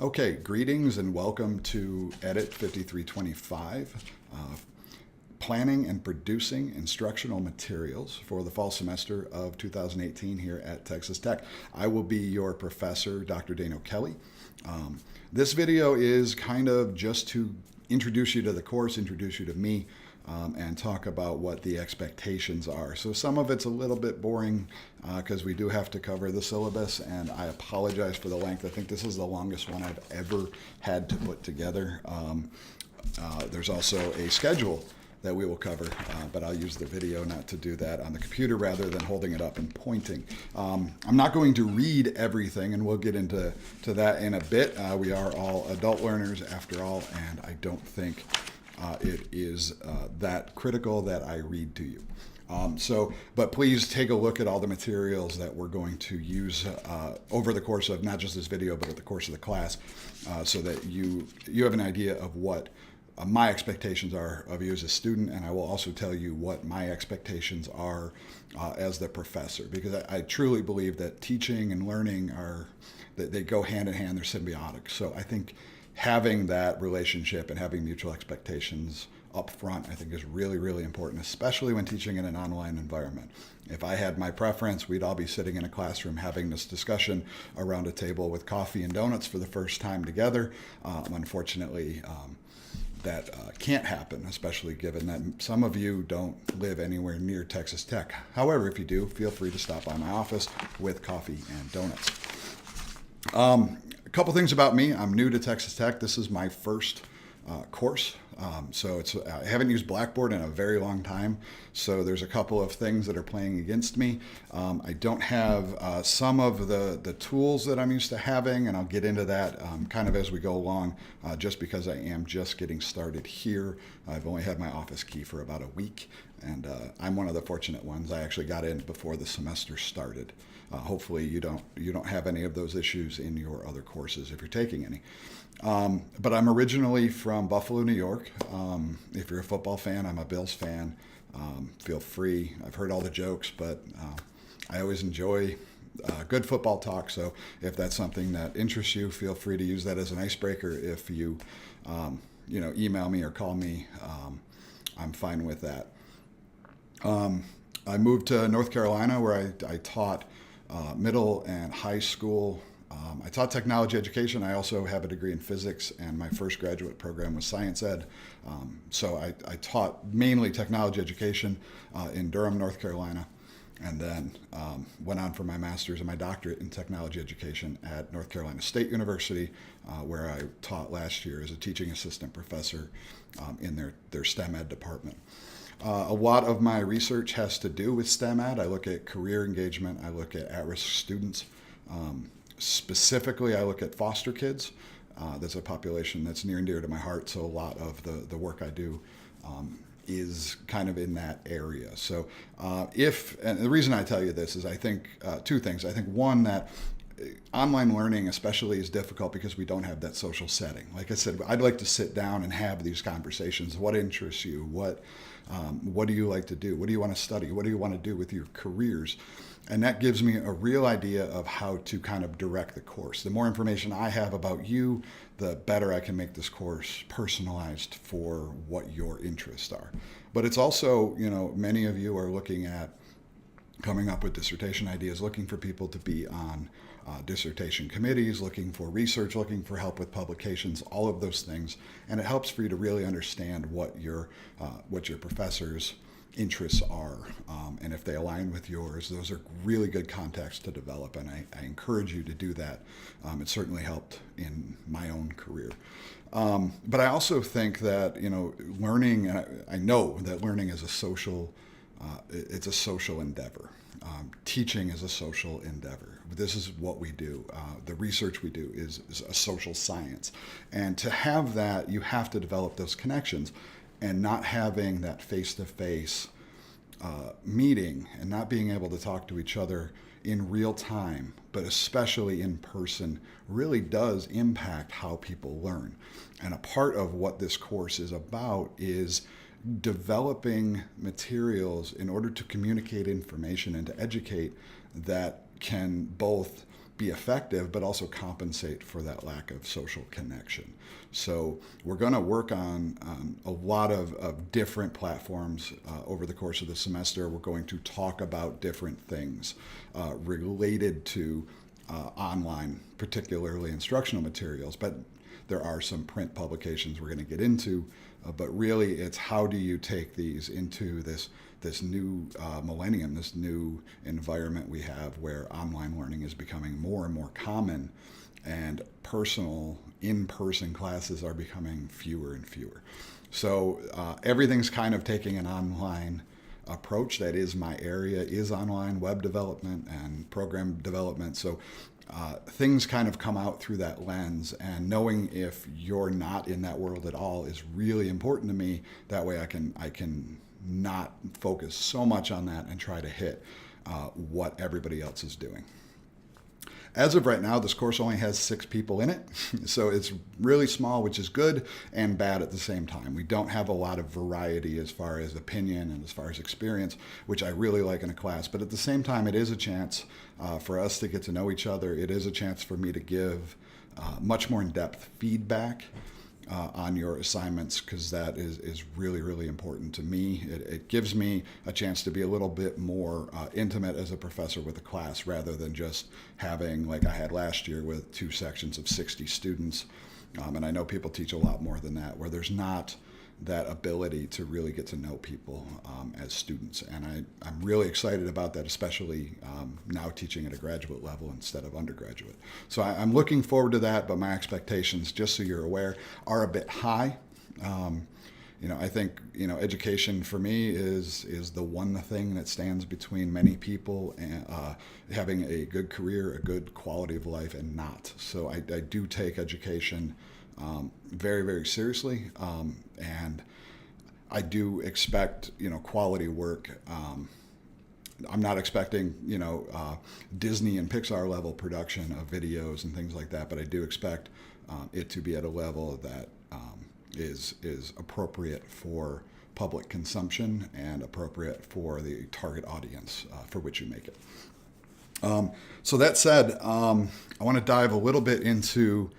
Okay, greetings and welcome to Edit 5325, planning and producing instructional materials for the fall semester of 2018 here at Texas Tech. I will be your professor, Dr. Dano Kelly. This video is kind of just to introduce you to the course, introduce you to me, and talk about what the expectations are. So some of it's a little bit boring because we do have to cover the syllabus, and I apologize for the length. I think this is the longest one I've ever had to put together. There's also a schedule that we will cover, but I'll use the video not to do that on the computer rather than holding it up and pointing. I'm not going to read everything, and we'll get into that in a bit. We are all adult learners after all, and I don't think it is that critical that I read to you. But please take a look at all the materials that we're going to use over the course of not just this video, but at the course of the class, so that you have an idea of what my expectations are of you as a student, and I will also tell you what my expectations are as the professor, because I truly believe that teaching and learning that they go hand in hand, they're symbiotic. So I think having that relationship and having mutual expectations up front, I think, is really, really important, especially when teaching in an online environment. If I had my preference, we'd all be sitting in a classroom having this discussion around a table with coffee and donuts for the first time together. Unfortunately, that can't happen, especially given that some of you don't live anywhere near Texas Tech. However, if you do, feel free to stop by my office with coffee and donuts. A couple things about me. I'm new to Texas Tech. This is my first course. So I haven't used Blackboard in a very long time. So there's a couple of things that are playing against me. I don't have some of the tools that I'm used to having, and I'll get into that kind of as we go along, just because I am just getting started here. I've only had my office key for about a week, and I'm one of the fortunate ones. I actually got in before the semester started. Hopefully you don't have any of those issues in your other courses if you're taking any. But I'm originally from Buffalo, New York. If you're a football fan, I'm a Bills fan. Feel free. I've heard all the jokes, but I always enjoy good football talk. So if that's something that interests you, feel free to use that as an icebreaker. If you email me or call me, I'm fine with that. I moved to North Carolina, where I taught middle and high school. I taught technology education. I also have a degree in physics, and my first graduate program was science ed. So I taught mainly technology education in Durham, North Carolina, and then went on for my master's and my doctorate in technology education at North Carolina State University, where I taught last year as a teaching assistant professor in their STEM ed department. A lot of my research has to do with STEM ed. I look at career engagement. I look at risk students. Specifically, I look at foster kids. That's a population that's near and dear to my heart, so a lot of the work I do is kind of in that area. So and the reason I tell you this is I think two things. I think one, that online learning especially is difficult because we don't have that social setting. Like I said, I'd like to sit down and have these conversations. What interests you? What do you like to do? What do you want to study? What do you want to do with your careers? And that gives me a real idea of how to kind of direct the course. The more information I have about you, the better I can make this course personalized for what your interests are. But it's also, many of you are looking at coming up with dissertation ideas, looking for people to be on dissertation committees, looking for research, looking for help with publications, all of those things. And it helps for you to really understand what your professors' interests are, and if they align with yours. Those are really good contacts to develop, and I encourage you to do that. It certainly helped in my own career. But I also think that learning, and I know that learning is it's a social endeavor. Teaching is a social endeavor. This is what we do. The research we do is a social science. And to have that, you have to develop those connections. And not having that face-to-face meeting and not being able to talk to each other in real time, but especially in person, really does impact how people learn. And a part of what this course is about is developing materials in order to communicate information and to educate that can both be effective, but also compensate for that lack of social connection. So we're going to work on a lot of different platforms over the course of the semester. We're going to talk about different things related to online, particularly instructional materials, but there are some print publications we're going to get into, but really it's how do you take these into this new millennium, this new environment we have where online learning is becoming more and more common and personal in-person classes are becoming fewer and fewer. So everything's kind of taking an online approach. That is my area, is online web development and program development. So things kind of come out through that lens, and knowing if you're not in that world at all is really important to me. That way I can not focus so much on that and try to hit what everybody else is doing. As of right now, this course only has 6 people in it, so it's really small, which is good and bad at the same time. We don't have a lot of variety as far as opinion and as far as experience, which I really like in a class, but at the same time, it is a chance for us to get to know each other. It is a chance for me to give much more in-depth feedback on your assignments, because that is really, really important to me. It gives me a chance to be a little bit more intimate as a professor with a class, rather than just having, like I had last year with 2 sections of 60 students. And I know people teach a lot more than that, where there's not that ability to really get to know people as students. And I'm really excited about that, especially now teaching at a graduate level instead of undergraduate. So I'm looking forward to that, but my expectations, just so you're aware, are a bit high. I think, education for me is the one thing that stands between many people and having a good career, a good quality of life, and not. So I do take education very, very seriously, and I do expect quality work. I'm not expecting Disney and Pixar level production of videos and things like that, but I do expect it to be at a level that is appropriate for public consumption and appropriate for the target audience for which you make it. So that said, I want to dive a little bit into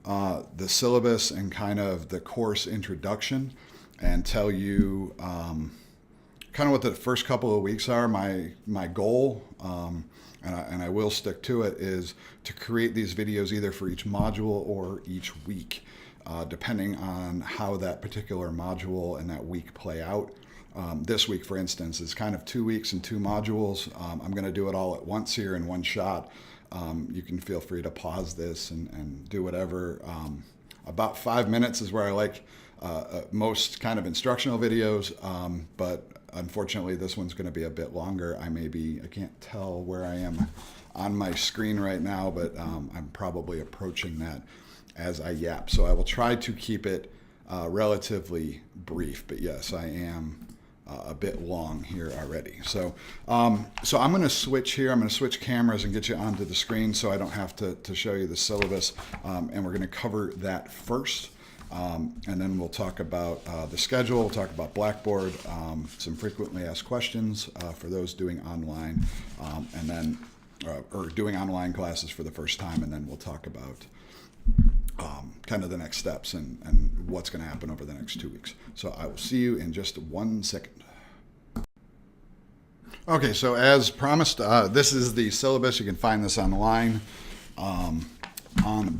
the syllabus and kind of the course introduction, and tell you kind of what the first couple of weeks are. My goal, and I will stick to it, is to create these videos either for each module or each week, depending on how that particular module and that week play out. This week, for instance, is kind of 2 weeks and 2 modules. I'm going to do it all at once here in one shot. You can feel free to pause this and do whatever. About 5 minutes is where I like most kind of instructional videos, but unfortunately this one's going to be a bit longer. I can't tell where I am on my screen right now, but I'm probably approaching that as I yap. So I will try to keep it relatively brief, but yes, I am a bit long here already. So I'm going to switch here. I'm going to switch cameras and get you onto the screen so I don't have to show you the syllabus. And we're going to cover that first. And then we'll talk about the schedule. We'll talk about Blackboard, some frequently asked questions for those doing online, and then or doing online classes for the first time. And then we'll talk about kind of the next steps and what's going to happen over the next 2 weeks. So I will see you in just 1 second. Okay, so as promised, this is the syllabus. You can find this online on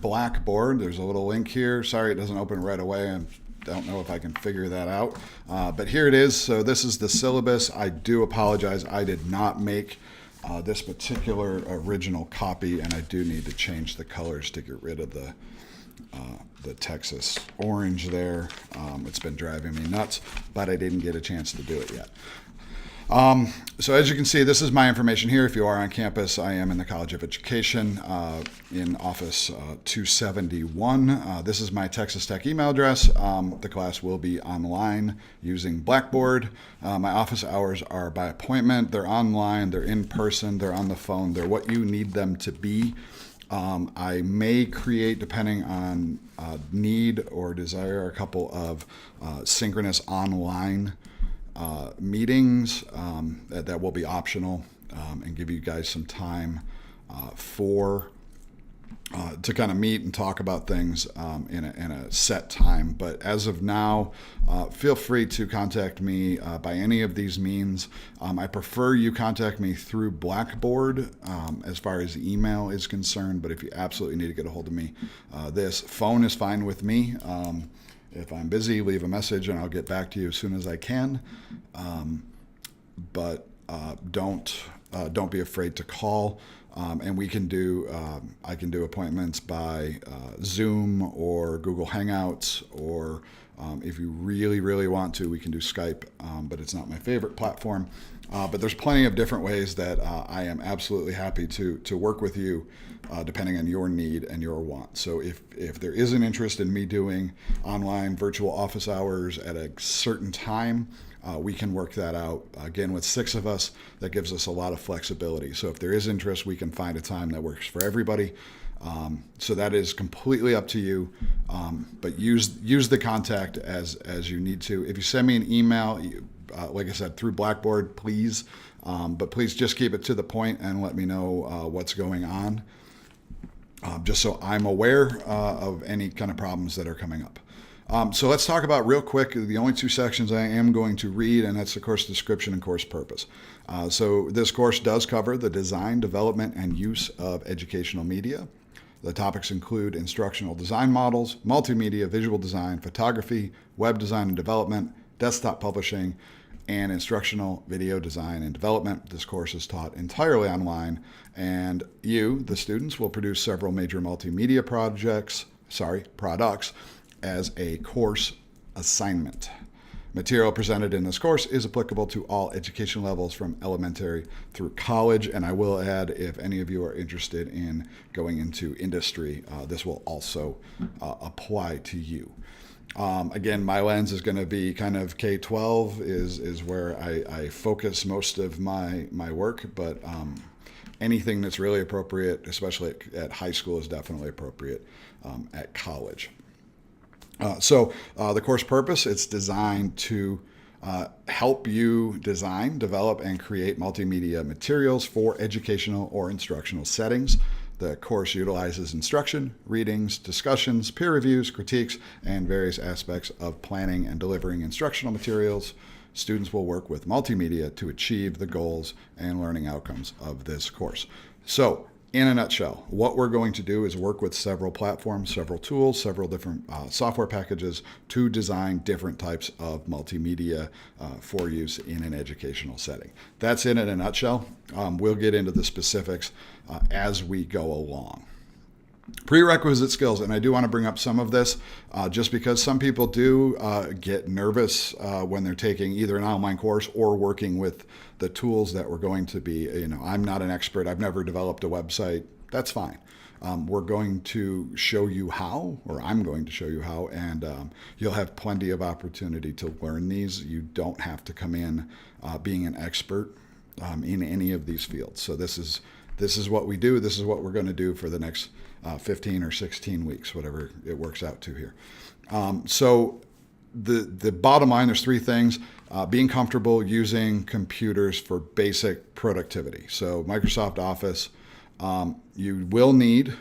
Blackboard. There's a little link here. Sorry it doesn't open right away. I don't know if I can figure that out. But here it is. So this is the syllabus. I do apologize. I did not make this particular original copy, and I do need to change the colors to get rid of the Texas orange there. It's been driving me nuts, but I didn't get a chance to do it yet. So as you can see, this is my information here. If you are on campus, I am in the College of Education in office 271. This is my Texas Tech email address. The class will be online using Blackboard. My office hours are by appointment. They're online, they're in person, they're on the phone. They're what you need them to be. I may create, depending on need or desire, a couple of synchronous online meetings that will be optional and give you guys some time for to kind of meet and talk about things in a set time. But as of now, feel free to contact me by any of these means. I prefer you contact me through Blackboard as far as email is concerned, but if you absolutely need to get a hold of me, this phone is fine with me. If I'm busy, leave a message and I'll get back to you as soon as I can. But don't be afraid to call. And we can do, I can do appointments by Zoom or Google Hangouts, or if you really, really want to, we can do Skype, but it's not my favorite platform. But there's plenty of different ways that I am absolutely happy to work with you, depending on your need and your want. So if there is an interest in me doing online virtual office hours at a certain time, we can work that out. Again, with 6 of us, that gives us a lot of flexibility. So if there is interest, we can find a time that works for everybody. So that is completely up to you. But use the contact as you need to. If you send me an email, like I said, through Blackboard, please. But please just keep it to the point and let me know what's going on, just so I'm aware of any kind of problems that are coming up. So let's talk about real quick the only 2 sections I am going to read, and that's the course description and course purpose. So this course does cover the design, development, and use of educational media. The topics include instructional design models, multimedia, visual design, photography, web design and development, desktop publishing, and instructional video design and development. This course is taught entirely online, and you, the students, will produce several major multimedia products as a course assignment. Material presented in this course is applicable to all education levels from elementary through college, and I will add, if any of you are interested in going into industry, this will also apply to you. Again, my lens is going to be kind of K-12 is where I focus most of my work, but anything that's really appropriate, especially at high school, is definitely appropriate at college. So the course purpose, it's designed to help you design, develop, and create multimedia materials for educational or instructional settings. The course utilizes instruction, readings, discussions, peer reviews, critiques, and various aspects of planning and delivering instructional materials. Students will work with multimedia to achieve the goals and learning outcomes of this course. So, in a nutshell, what we're going to do is work with several platforms, several tools, several different software packages to design different types of multimedia for use in an educational setting. That's it in a nutshell. We'll get into the specifics as we go along. Prerequisite skills, and I do want to bring up some of this just because some people do get nervous when they're taking either an online course or working with the tools that we're going to be, I'm not an expert. I've never developed a website. That's fine. We're going to show you how, or I'm going to show you how, and you'll have plenty of opportunity to learn these. You don't have to come in being an expert in any of these fields. So this is what we do. This is what we're going to do for the next 15 or 16 weeks, whatever it works out to here. So the bottom line, there's 3 things. Being comfortable using computers for basic productivity. So Microsoft Office, you will need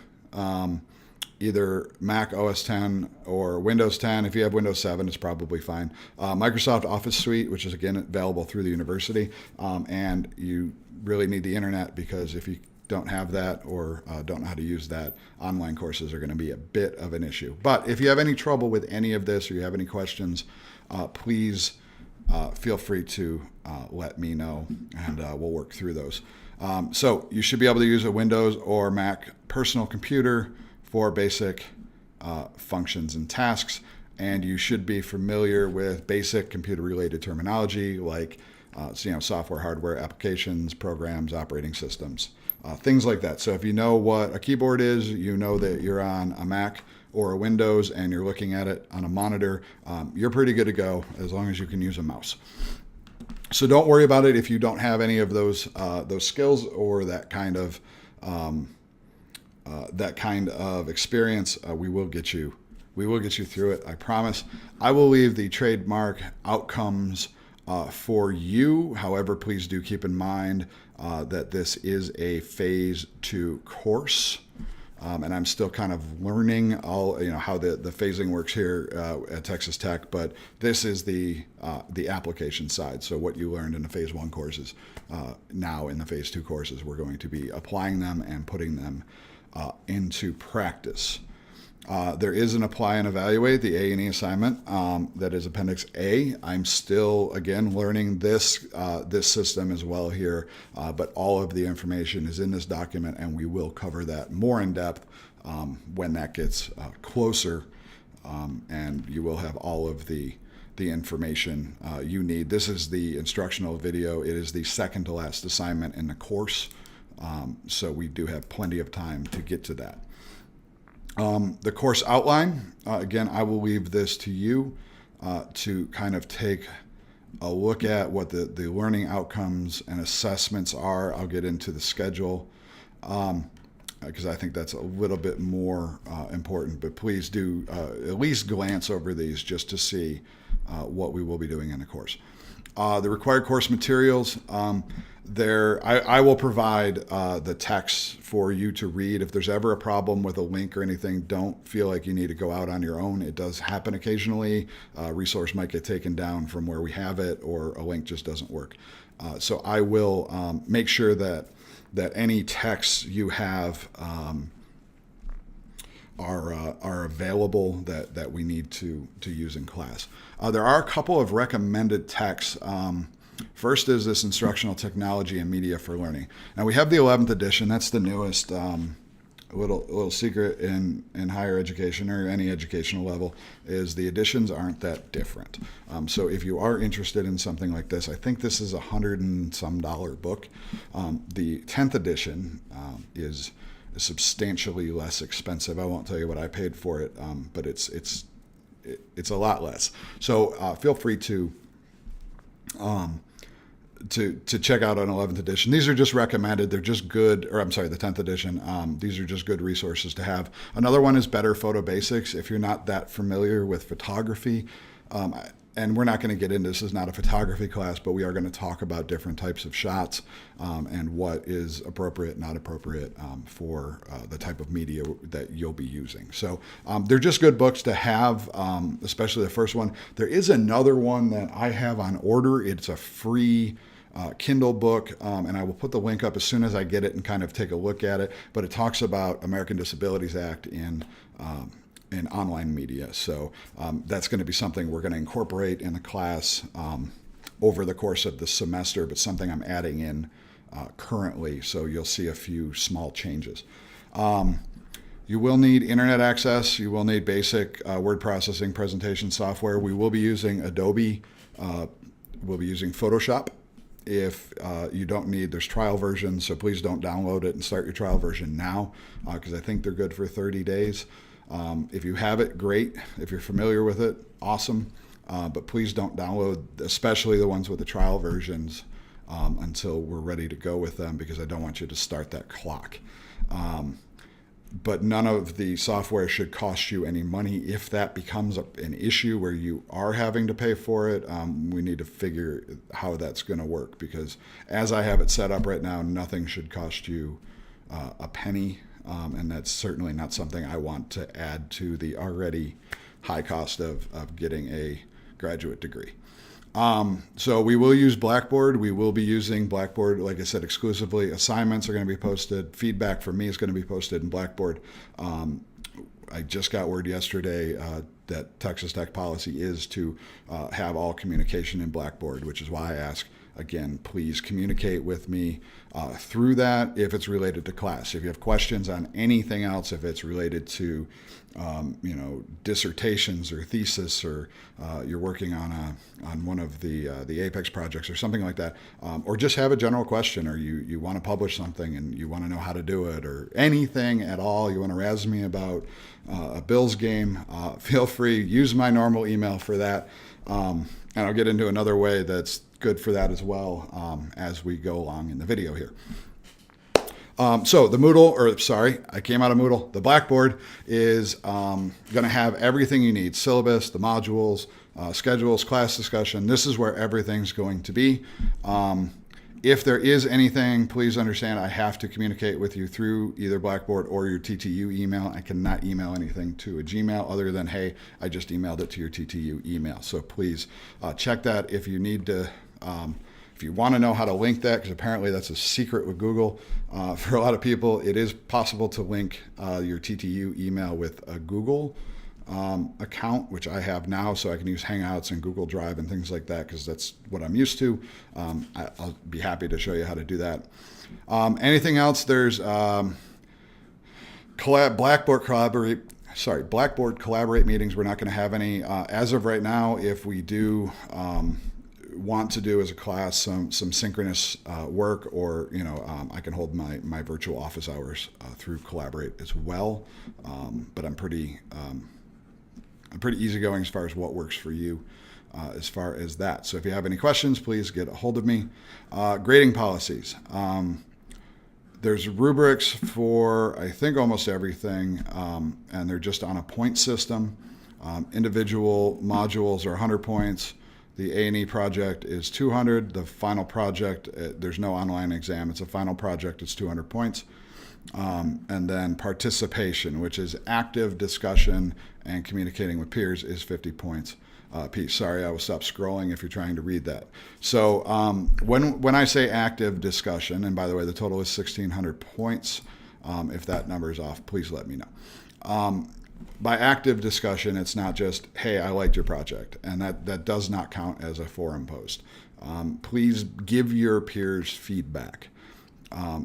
either Mac OS 10 or Windows 10. If you have Windows 7, it's probably fine. Microsoft Office Suite, which is again available through the university, and you really need the internet, because if you don't have that or don't know how to use that, online courses are going to be a bit of an issue. But if you have any trouble with any of this or you have any questions, please feel free to let me know, and we'll work through those. So you should be able to use a Windows or Mac personal computer for basic functions and tasks, and you should be familiar with basic computer-related terminology like software, hardware, applications, programs, operating systems, things like that. So if you know what a keyboard is, you know that you're on a Mac or a Windows and you're looking at it on a monitor, you're pretty good to go as long as you can use a mouse. So don't worry about it if you don't have any of those skills or that kind of experience. We will get you through it, I promise. I will leave the trademark outcomes for you. However, please do keep in mind that this is a phase 2 course. and I'm still kind of learning how the phasing works here at Texas Tech. But this is the application side. So what you learned in the Phase 1 courses, now in the Phase 2 courses, we're going to be applying them and putting them into practice. There is an apply and evaluate, the A&E assignment, that is Appendix A. I'm still, again, learning this system as well here, but all of the information is in this document, and we will cover that more in depth when that gets closer, and you will have all of the information you need. This is the instructional video. It is the second to last assignment in the course, so we do have plenty of time to get to that. The course outline, again, I will leave this to you to kind of take a look at what the learning outcomes and assessments are. I'll get into the schedule because I think that's a little bit more important, but please do at least glance over these just to see what we will be doing in the course. The required course materials, I will provide the text for you to read. If there's ever a problem with a link or anything, don't feel like you need to go out on your own. It does happen occasionally. A resource might get taken down from where we have it, or a link just doesn't work. So I will make sure that any texts you have are available that we need to use in class. There are a couple of recommended texts. First is this Instructional Technology and Media for Learning. Now we have the 11th edition. That's the newest little secret in higher education or any educational level is the editions aren't that different. So if you are interested in something like this, I think this is $100 and some book. The 10th edition is substantially less expensive. I won't tell you what I paid for it, but it's a lot less. So feel free to check out an 11th edition. These are just recommended. They're just good, or I'm sorry, the 10th edition. These are just good resources to have. Another one is Better Photo Basics. If you're not that familiar with photography, and we're not going to get into this is not a photography class, but we are going to talk about different types of shots and what is appropriate, not appropriate for the type of media that you'll be using. So they're just good books to have, especially the first one. There is another one that I have on order. It's a free Kindle book, and I will put the link up as soon as I get it and kind of take a look at it. But it talks about American Disabilities Act in online media. So that's going to be something we're going to incorporate in the class over the course of the semester, but something I'm adding in currently. So you'll see a few small changes. You will need internet access. You will need basic word processing presentation software. We will be using Adobe. We'll be using Photoshop. If you don't need, there's trial versions, so please don't download it and start your trial version now because I think they're good for 30 days. If you have it, great. If you're familiar with it, awesome. But please don't download, especially the ones with the trial versions, until we're ready to go with them because I don't want you to start that clock. But none of the software should cost you any money. If that becomes an issue where you are having to pay for it, we need to figure how that's going to work because as I have it set up right now, nothing should cost you a penny. And that's certainly not something I want to add to the already high cost of getting a graduate degree. So we will use Blackboard. We will be using Blackboard, like I said, exclusively. Assignments are going to be posted. Feedback from me is going to be posted in Blackboard. I just got word yesterday that Texas Tech policy is to have all communication in Blackboard, which is why I ask, again, please communicate with me through that if it's related to class. If you have questions on anything else, if it's related to dissertations or thesis, or you're working on one of the Apex projects or something like that, or just have a general question, or you want to publish something and you want to know how to do it, or anything at all, you want to razz me about a Bills game, feel free, use my normal email for that. And I'll get into another way that's good for that as well as we go along in the video here. So the Moodle, I came out of Moodle. The Blackboard is going to have everything you need: syllabus, the modules, schedules, class discussion. This is where everything's going to be. If there is anything, please understand I have to communicate with you through either Blackboard or your TTU email. I cannot email anything to a Gmail other than, hey, I just emailed it to your TTU email. So please check that. If you need to, if you want to know how to link that, because apparently that's a secret with Google, for a lot of people, it is possible to link your TTU email with a Google account, which I have now, so I can use Hangouts and Google Drive and things like that, because that's what I'm used to. I'll be happy to show you how to do that. Anything else? There's Blackboard Collaborate meetings. We're not going to have any as of right now. If we do want to do as a class some synchronous work, or I can hold my virtual office hours through Collaborate as well. But I'm pretty easygoing as far as what works for you as far as that. So if you have any questions, please get a hold of me. Grading policies. There's rubrics for, I think, almost everything, and they're just on a point system. Individual modules are 100 points. The A&E project is 200. The final project, there's no online exam. It's a final project. It's 200 points. And then participation, which is active discussion and communicating with peers, is 50 points piece. Sorry, I will stop scrolling if you're trying to read that. So when I say active discussion, and by the way, the total is 1,600 points. If that number is off, please let me know. By active discussion, it's not just, hey, I liked your project, and that does not count as a forum post. Please give your peers feedback.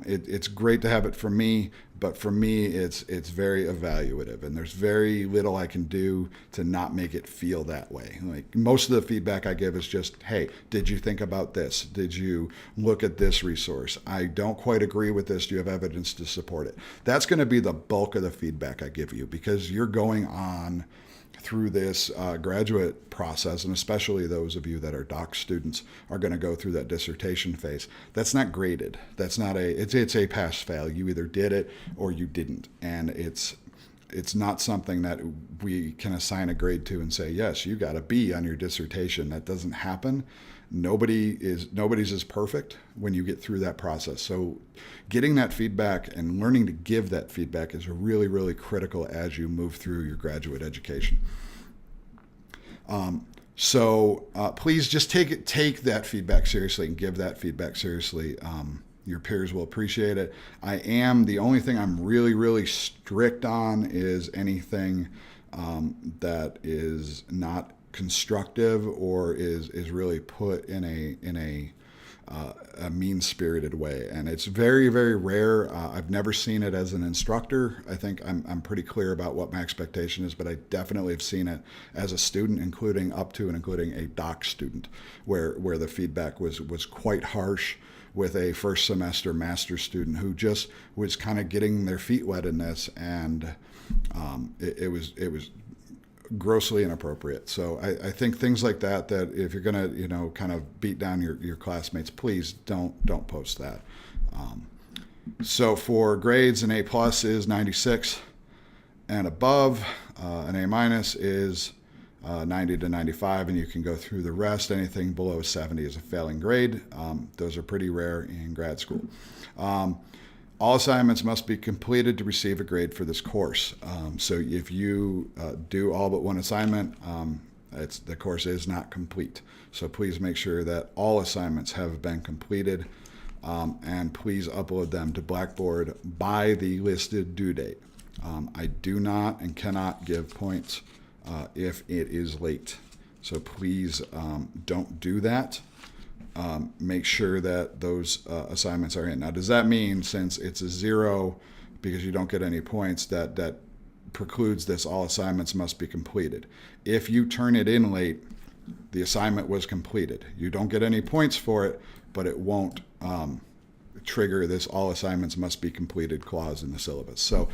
It's great to have it from me, but for me, it's very evaluative, and there's very little I can do to not make it feel that way. Like, most of the feedback I give is just, hey, did you think about this? Did you look at this resource? I don't quite agree with this. Do you have evidence to support it? That's going to be the bulk of the feedback I give you, because you're going on through this graduate process, and especially those of you that are doc students are going to go through that dissertation phase. That's not graded. That's not it's a pass fail. You either did it or you didn't, and it's not something that we can assign a grade to and say, yes, you got a B on your dissertation. That doesn't happen. Nobody's as perfect when you get through that process. So getting that feedback and learning to give that feedback is really, really critical as you move through your graduate education. So please just take that feedback seriously and give that feedback seriously. Your peers will appreciate it. The only thing I'm really, really strict on is anything that is not constructive or is really put in a mean-spirited way, and it's very, very rare. I've never seen it as an instructor. I think I'm pretty clear about what my expectation is, but I definitely have seen it as a student, including a doc student, where the feedback was quite harsh, with a first semester master's student who just was kind of getting their feet wet in this, and it was grossly inappropriate. So I think things like that if you're going to, kind of beat down your classmates, please don't post that. So for grades, an A+ is 96 and above. An A- is 90 to 95, and you can go through the rest. Anything below 70 is a failing grade. Those are pretty rare in grad school. All assignments must be completed to receive a grade for this course. So if you do all but one assignment, the course is not complete. So please make sure that all assignments have been completed, and please upload them to Blackboard by the listed due date. I do not and cannot give points if it is late. So please don't do that. Make sure that those assignments are in. Now, does that mean, since it's a 0 because you don't get any points, that precludes this all assignments must be completed? If you turn it in late, the assignment was completed. You don't get any points for it, but it won't trigger this all assignments must be completed clause in the syllabus. So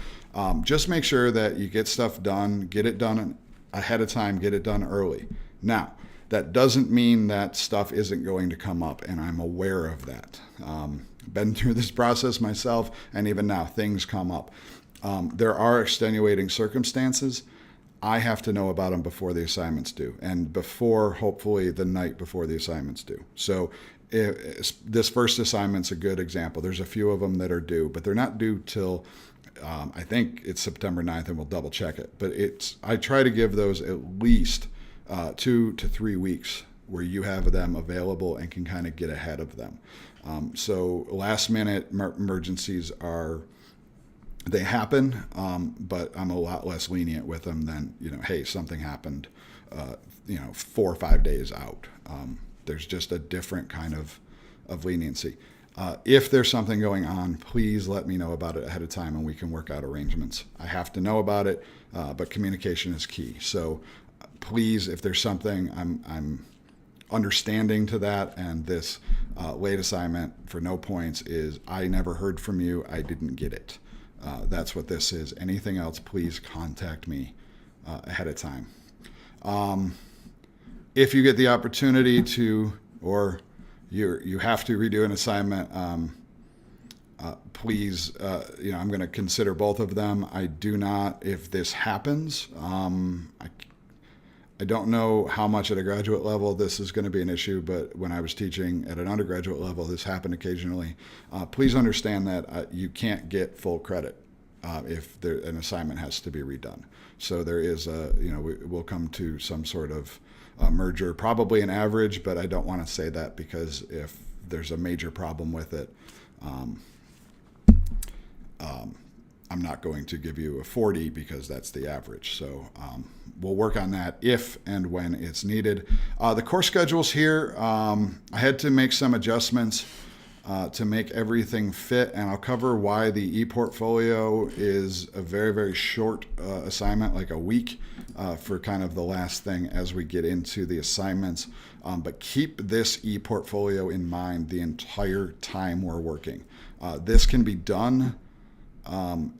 just make sure that you get stuff done, get it done ahead of time, get it done early. Now, that doesn't mean that stuff isn't going to come up, and I'm aware of that. Been through this process myself, and even now, things come up. There are extenuating circumstances. I have to know about them before the assignments due, and hopefully, the night before the assignments due. So this first assignment's a good example. There's a few of them that are due, but they're not due till I think it's September 9th, and we'll double check it. But I try to give those at least 2 to 3 weeks where you have them available and can kind of get ahead of them. So last minute emergencies they happen, but I'm a lot less lenient with them than, hey, something happened, 4 or 5 days out. There's just a different kind of leniency. If there's something going on, please let me know about it ahead of time and we can work out arrangements. I have to know about it, but communication is key. So please, if there's something, I'm understanding to that, and this late assignment for no points is I never heard from you, I didn't get it. That's what this is. Anything else, please contact me ahead of time. If you get the opportunity to, or you have to redo an assignment, please, I'm going to consider both of them. I do not, if this happens, I don't know how much at a graduate level this is going to be an issue, but when I was teaching at an undergraduate level, this happened occasionally. Please understand that you can't get full credit if an assignment has to be redone. So there is we'll come to some sort of merger, probably an average, but I don't want to say that because if there's a major problem with it, I'm not going to give you a 40 because that's the average. So we'll work on that if and when it's needed. The course schedule's here. I had to make some adjustments to make everything fit, and I'll cover why the e-portfolio is a very, very short assignment, like a week for kind of the last thing as we get into the assignments. But keep this e-portfolio in mind the entire time we're working. This can be done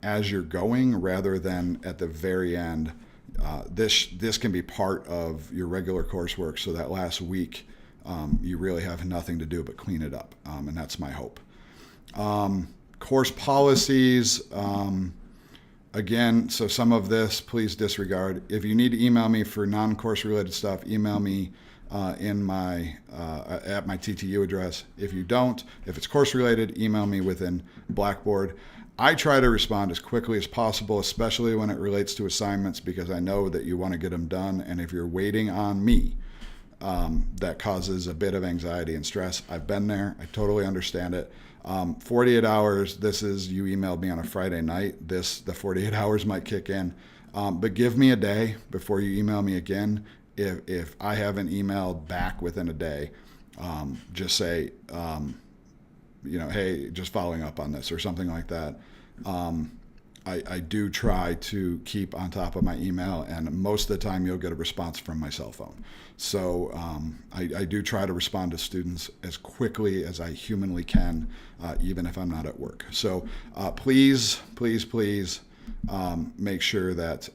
as you're going rather than at the very end. This can be part of your regular coursework, so that last week you really have nothing to do but clean it up, and that's my hope. Course policies, again, so some of this please disregard. If you need to email me for non-course related stuff, email me at my TTU address. If you don't, if it's course related, email me within Blackboard. I try to respond as quickly as possible, especially when it relates to assignments, because I know that you want to get them done. And if you're waiting on me, that causes a bit of anxiety and stress. I've been there. I totally understand it. 48 hours, you emailed me on a Friday night. The 48 hours might kick in. But give me a day before you email me again. If I haven't emailed back within a day, just say, hey, just following up on this or something like that. I do try to keep on top of my email, and most of the time you'll get a response from my cell phone. So I do try to respond to students as quickly as I humanly can, even if I'm not at work. So please make sure that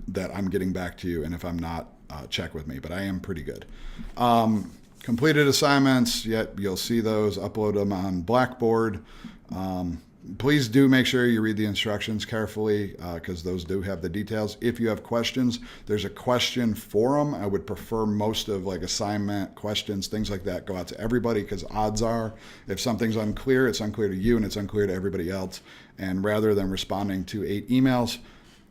that I'm getting back to you, and if I'm not, check with me, but I am pretty good. Completed assignments, you'll see those, upload them on Blackboard. Please do make sure you read the instructions carefully because those do have the details. If you have questions, there's a question forum. I would prefer most of assignment questions, things like that, go out to everybody, because odds are if something's unclear, it's unclear to you and it's unclear to everybody else. And rather than responding to 8 emails,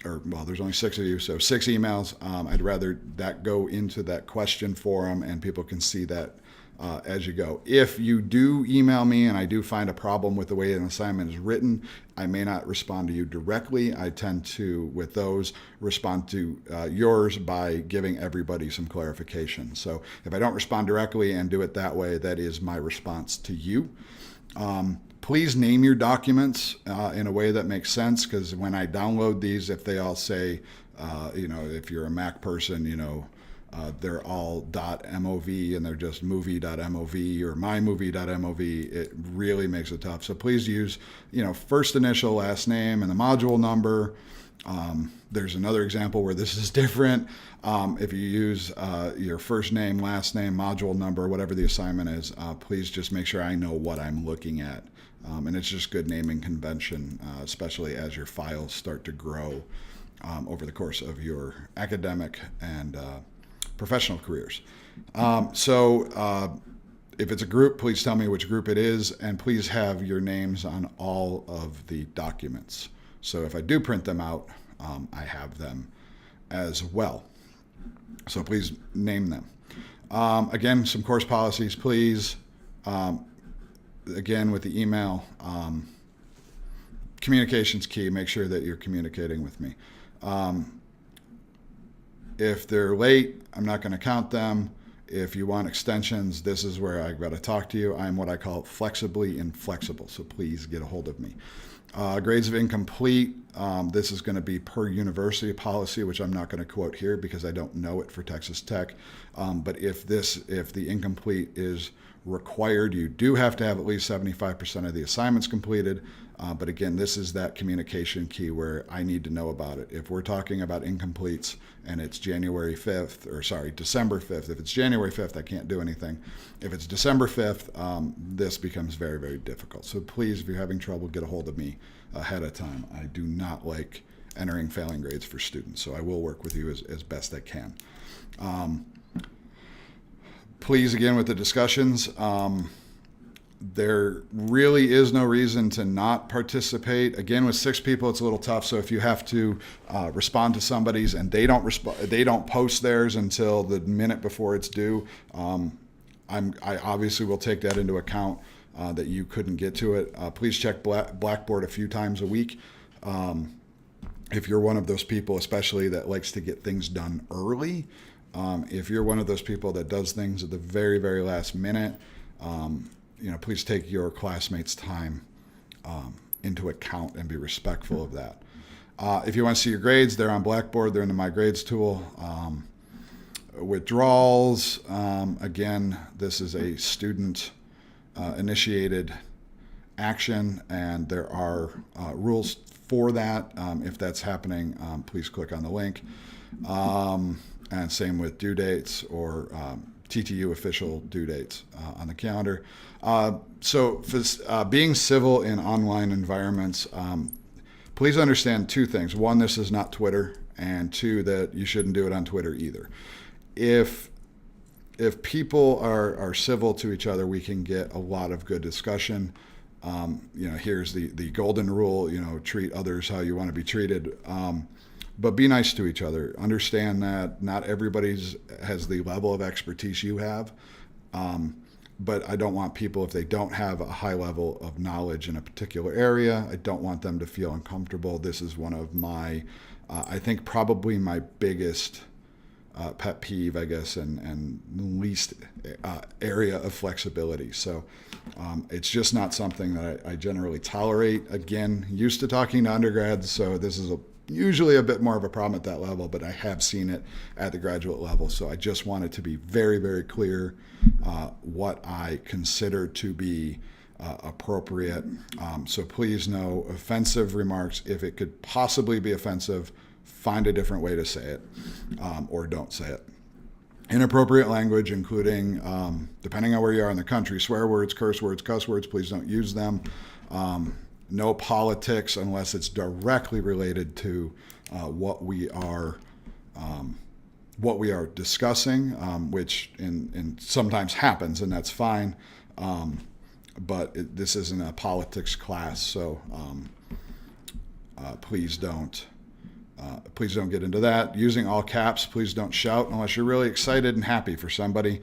there's only 6 of you, so 6 emails, I'd rather that go into that question forum and people can see that as you go. If you do email me and I do find a problem with the way an assignment is written, I may not respond to you directly. I tend to, with those, respond to yours by giving everybody some clarification. So if I don't respond directly and do it that way, that is my response to you. Please name your documents in a way that makes sense, because when I download these, if they all say, if you're a Mac person, they're all .mov and they're just movie.mov or mymovie.mov, it really makes it tough. So please use, first initial, last name, and the module number. There's another example where this is different. If you use your first name, last name, module number, whatever the assignment is, please just make sure I know what I'm looking at. And it's just good naming convention, especially as your files start to grow over the course of your academic and professional careers. So if it's a group, please tell me which group it is, and please have your names on all of the documents. So if I do print them out, I have them as well. So please name them. Again, some course policies, please. Again, with the email, communication's key. Make sure that you're communicating with me. If they're late, I'm not going to count them. If you want extensions, this is where I've got to talk to you. I'm what I call flexibly inflexible, so please get a hold of me. Grades of incomplete, this is going to be per university policy, which I'm not going to quote here because I don't know it for Texas Tech. But if the incomplete is required, you do have to have at least 75% of the assignments completed. But again, this is that communication key where I need to know about it. If we're talking about incompletes and it's December 5th, if it's January 5th, I can't do anything. If it's December 5th, this becomes very, very difficult. So please, if you're having trouble, get a hold of me ahead of time. I do not like entering failing grades for students, so I will work with you as best I can. Please, again, with the discussions, there really is no reason to not participate. Again, with 6 people, it's a little tough. So if you have to respond to somebody's and they don't post theirs until the minute before it's due, I obviously will take that into account that you couldn't get to it. Please check Blackboard a few times a week. If you're one of those people, especially that likes to get things done early, if you're one of those people that does things at the very, very last minute, please take your classmates' time into account and be respectful of that. If you want to see your grades, they're on Blackboard. They're in the My Grades tool. Withdrawals, again, this is a student-initiated action, and there are rules for that. If that's happening, please click on the link. And same with due dates or TTU official due dates on the calendar. So for being civil in online environments, please understand 2 things. 1, this is not Twitter, and 2, that you shouldn't do it on Twitter either. If people are civil to each other, we can get a lot of good discussion. Here's the golden rule, treat others how you want to be treated. But be nice to each other. Understand that not everybody has the level of expertise you have. But I don't want people, if they don't have a high level of knowledge in a particular area, I don't want them to feel uncomfortable. This is one of my, I think probably my biggest pet peeve, I guess, and least area of flexibility. So it's just not something that I generally tolerate. Again, used to talking to undergrads, so this is usually a bit more of a problem at that level, but I have seen it at the graduate level. So I just wanted to be very, very clear what I consider to be appropriate. So please know offensive remarks, if it could possibly be offensive, find a different way to say it or don't say it. Inappropriate language, including, depending on where you are in the country, swear words, curse words, cuss words, please don't use them. No politics unless it's directly related to what we are discussing, which in sometimes happens, and that's fine. But this isn't a politics class, so please don't get into that. Using all caps, please don't shout unless you're really excited and happy for somebody.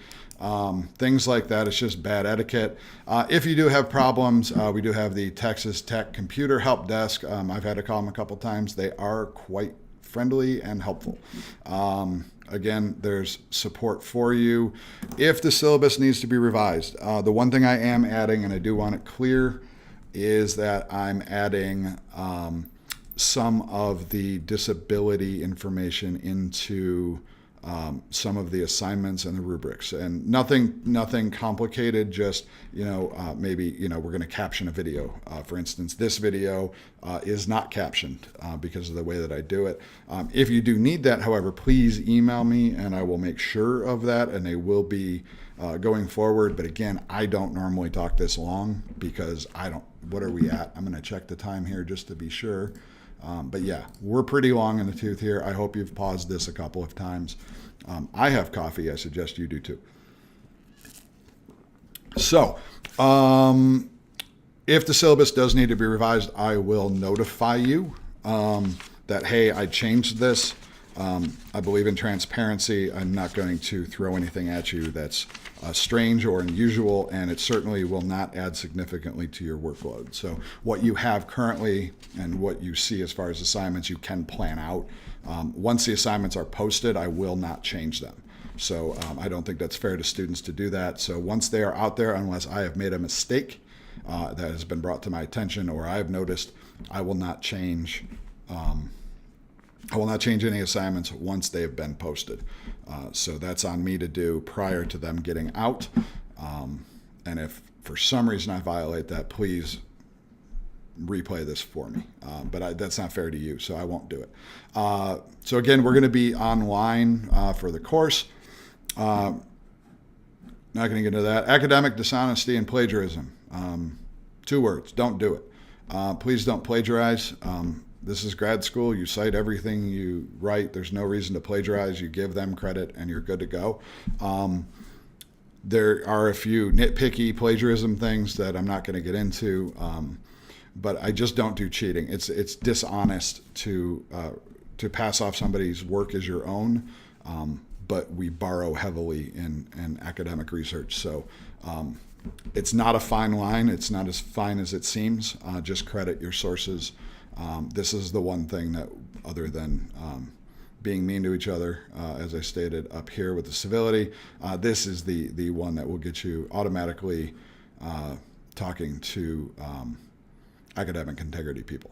Things like that, it's just bad etiquette. If you do have problems, we do have the Texas Tech Computer Help Desk. I've had to call them a couple times. They are quite friendly and helpful. Again, there's support for you. If the syllabus needs to be revised, the one thing I am adding, and I do want it clear, is that I'm adding some of the disability information into some of the assignments and the rubrics, and nothing complicated. Just maybe we're going to caption a video. For instance, this video is not captioned because of the way that I do it. If you do need that, however, please email me, and I will make sure of that, and they will be going forward. But again, I don't normally talk this long because I don't. What are we at? I'm going to check the time here just to be sure. But yeah, we're pretty long in the tooth here. I hope you've paused this a couple of times. I have coffee. I suggest you do too. So, if the syllabus does need to be revised, I will notify you that, hey, I changed this. I believe in transparency. I'm not going to throw anything at you that's strange or unusual, and it certainly will not add significantly to your workload. So what you have currently and what you see as far as assignments, you can plan out. Once the assignments are posted, I will not change them. So I don't think that's fair to students to do that. So once they are out there, unless I have made a mistake that has been brought to my attention or I have noticed, I will not change. I will not change any assignments once they have been posted. So that's on me to do prior to them getting out. And if for some reason I violate that, please replay this for me. But that's not fair to you, so I won't do it. So again, we're going to be online for the course. Not going to get into that. Academic dishonesty and plagiarism. 2 words. Don't do it. Please don't plagiarize. This is grad school. You cite everything you write. There's no reason to plagiarize. You give them credit and you're good to go. There are a few nitpicky plagiarism things that I'm not going to get into, but I just don't do cheating. It's dishonest to pass off somebody's work as your own, but we borrow heavily in academic research. So it's not a fine line. It's not as fine as it seems. Just credit your sources. This is the one thing that, other than being mean to each other, as I stated up here with the civility, this is the one that will get you automatically talking to academic integrity people.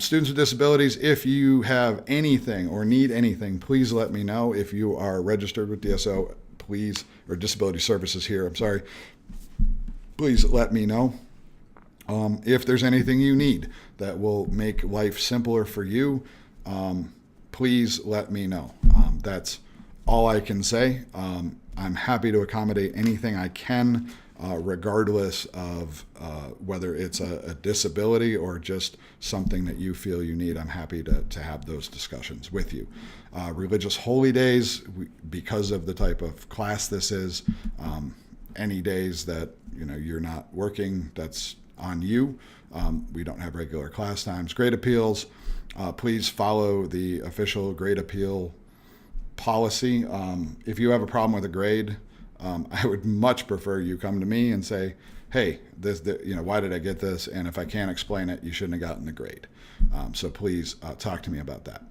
Students with disabilities, if you have anything or need anything, please let me know. If you are registered with DSO, please, or Disability Services here, I'm sorry, please let me know. If there's anything you need that will make life simpler for you, please let me know. That's all I can say. I'm happy to accommodate anything I can, regardless of whether it's a disability or just something that you feel you need. I'm happy to have those discussions with you. Religious holy days, because of the type of class this is, any days that you're not working, that's on you. We don't have regular class times. Grade appeals, please follow the official grade appeal policy. If you have a problem with a grade, I would much prefer you come to me and say, hey, why did I get this? And if I can't explain it, you shouldn't have gotten the grade. So please talk to me about that.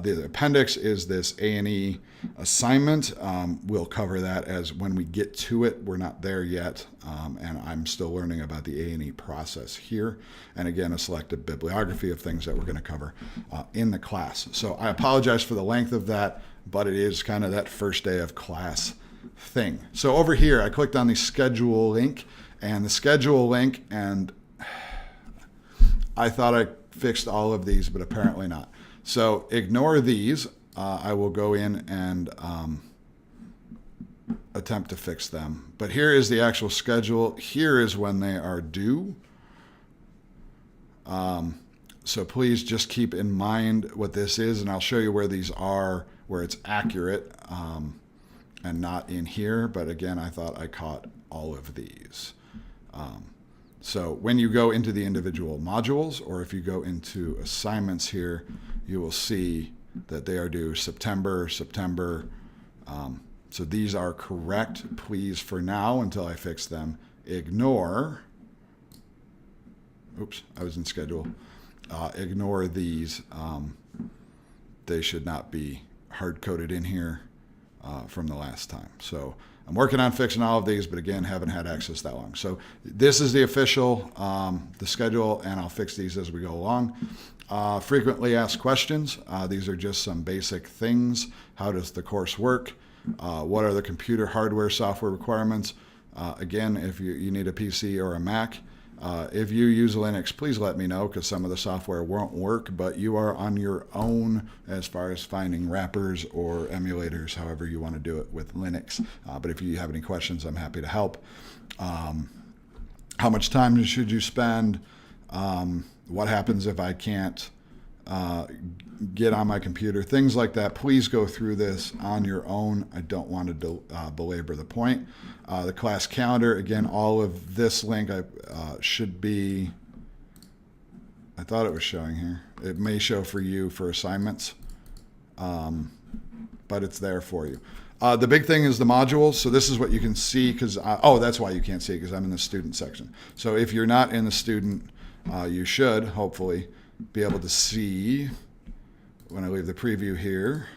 The appendix is this A&E assignment. We'll cover that as when we get to it. We're not there yet, and I'm still learning about the A&E process here. And again, a selected bibliography of things that we're going to cover in the class. So I apologize for the length of that, but it is kind of that first day of class thing. So over here, I clicked on the schedule link, and I thought I fixed all of these, but apparently not. So ignore these. I will go in and attempt to fix them. But here is the actual schedule. Here is when they are due. So please just keep in mind what this is, and I'll show you where these are, where it's accurate, and not in here. But again, I thought I caught all of these. So when you go into the individual modules, or if you go into assignments here, you will see that they are due September. So these are correct. Please, for now, until I fix them, ignore. Oops, I was in schedule. Ignore these. They should not be hard-coded in here from the last time. So I'm working on fixing all of these, but again, haven't had access that long. So this is the official, the schedule, and I'll fix these as we go along. Frequently asked questions. These are just some basic things. How does the course work? What are the computer hardware software requirements? Again, if you need a PC or a Mac. If you use Linux, please let me know, because some of the software won't work, but you are on your own as far as finding wrappers or emulators, however you want to do it with Linux. But if you have any questions, I'm happy to help. How much time should you spend? What happens if I can't get on my computer, things like that. Please go through this on your own. I don't want to belabor the point. The class calendar, again, all of this link should be, I thought it was showing here. It may show for you for assignments, but it's there for you. The big thing is the modules. So this is what you can see because, that's why you can't see it because I'm in the student section. So if you're not in the student, you should hopefully be able to see when I leave the preview here.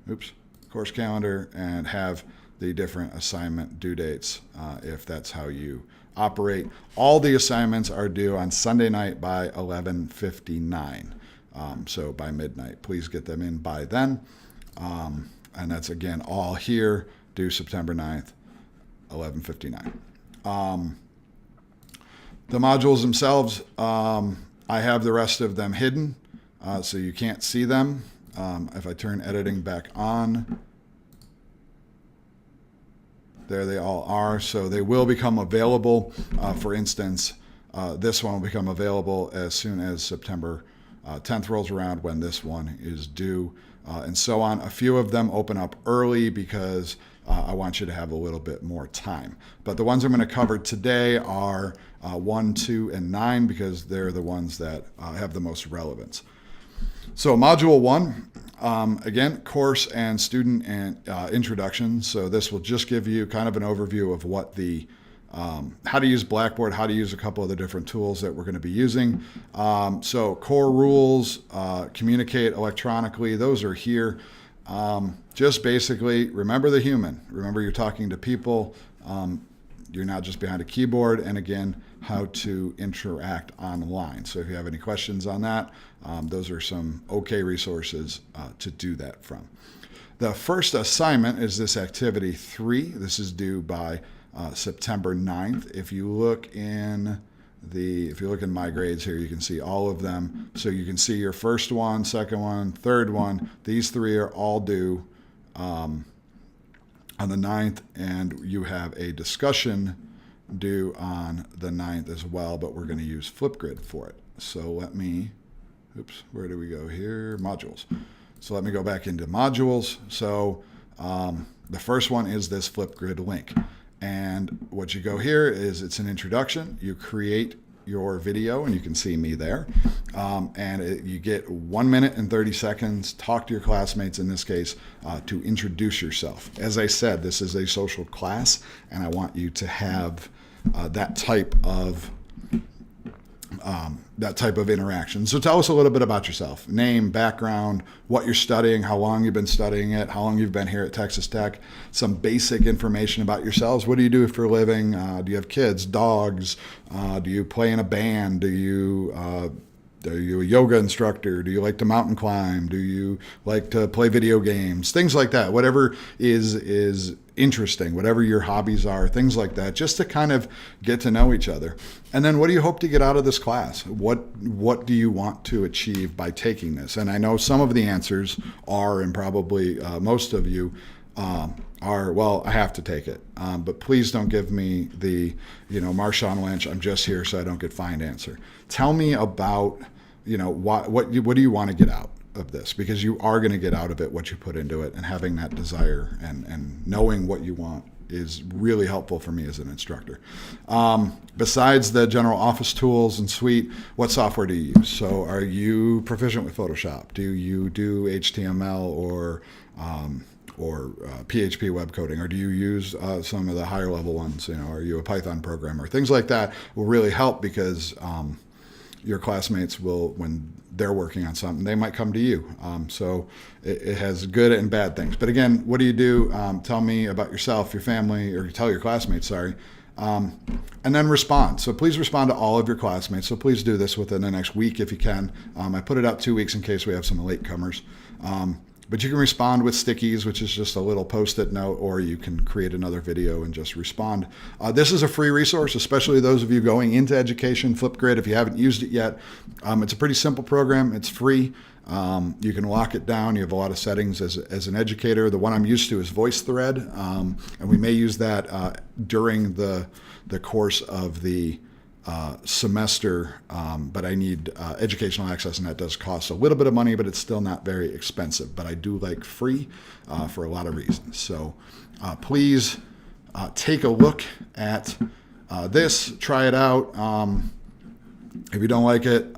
Oops, course calendar, and have the different assignment due dates if that's how you operate. All the assignments are due on Sunday night by 11:59. So by midnight, please get them in by then. And that's, again, all here, due September 9th, 11:59. The modules themselves, I have the rest of them hidden, so you can't see them. If I turn editing back on, there they all are. So they will become available. For instance, this one will become available as soon as September 10th rolls around, when this one is due, and so on. A few of them open up early because I want you to have a little bit more time. But the ones I'm going to cover today are 1, 2, and 9 because they're the ones that have the most relevance. So Module 1, again, course and student and introduction. So this will just give you kind of an overview of what the how to use Blackboard, how to use a couple of the different tools that we're going to be using. So core rules, communicate electronically, those are here. Just basically remember the human. Remember you're talking to people. You're not just behind a keyboard. And again, how to interact online. So if you have any questions on that, those are some okay resources to do that from. The first assignment is this activity 3. This is due by September 9th. If you look in my grades here, you can see all of them. So you can see your first one, second one, third one. These 3 are all due on the 9th, and you have a discussion due on the 9th as well, but we're going to use Flipgrid for it. So where do we go here? Modules. So let me go back into modules. So the first one is this Flipgrid link. And what you go here is it's an introduction. You create your video, and you can see me there. You get 1 minute and 30 seconds. Talk to your classmates, in this case, to introduce yourself. As I said, this is a social class, and I want you to have that type of interaction. So tell us a little bit about yourself. Name, background, what you're studying, how long you've been studying it, how long you've been here at Texas Tech, some basic information about yourselves. What do you do for a living? Do you have kids, dogs? Do you play in a band? Are you a yoga instructor? Do you like to mountain climb? Do you like to play video games? Things like that. Whatever is interesting, whatever your hobbies are, things like that, just to kind of get to know each other. And then what do you hope to get out of this class? What do you want to achieve by taking this? And I know some of the answers are, and probably most of you are, well, I have to take it. But please don't give me the, Marshawn Lynch, I'm just here so I don't get fined answer. Tell me about, what do you want to get out of this? Because you are going to get out of it what you put into it, and having that desire and knowing what you want is really helpful for me as an instructor. Besides the general office tools and suite, what software do you use? So are you proficient with Photoshop? Do you do HTML or PHP web coding, or do you use some of the higher level ones? Are you a Python programmer? Things like that will really help because your classmates will, when they're working on something, they might come to you. So it has good and bad things. But again, what do you do? Tell me about yourself, your family, or tell your classmates, and then respond. So please respond to all of your classmates. So please do this within the next week if you can. I put it out 2 weeks in case we have some latecomers. But you can respond with stickies, which is just a little post-it note, or you can create another video and just respond. This is a free resource, especially those of you going into education. Flipgrid, if you haven't used it yet, it's a pretty simple program. It's free. You can lock it down. You have a lot of settings as an educator. The one I'm used to is VoiceThread, and we may use that during the course of the semester, but I need educational access, and that does cost a little bit of money, but it's still not very expensive. But I do like free for a lot of reasons. So please take a look at this, try it out. If you don't like it,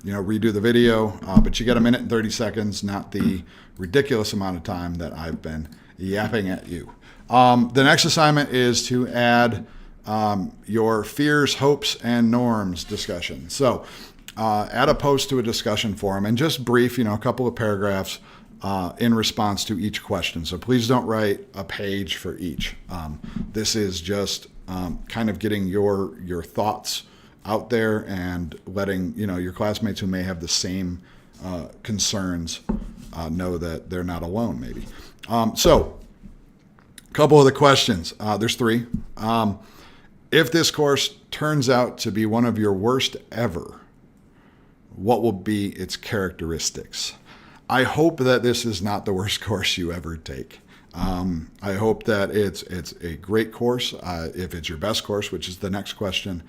redo the video, but you get 1 minute and 30 seconds, not the ridiculous amount of time that I've been yapping at you. The next assignment is to add your fears, hopes, and norms discussion. So add a post to a discussion forum and just brief, a couple of paragraphs in response to each question. So please don't write a page for each. This is just kind of getting your thoughts out there and letting your classmates who may have the same concerns know that they're not alone, maybe. So a couple of the questions. There's 3. If this course turns out to be one of your worst ever, what will be its characteristics? I hope that this is not the worst course you ever take. I hope that it's a great course. If it's your best course, which is the next question,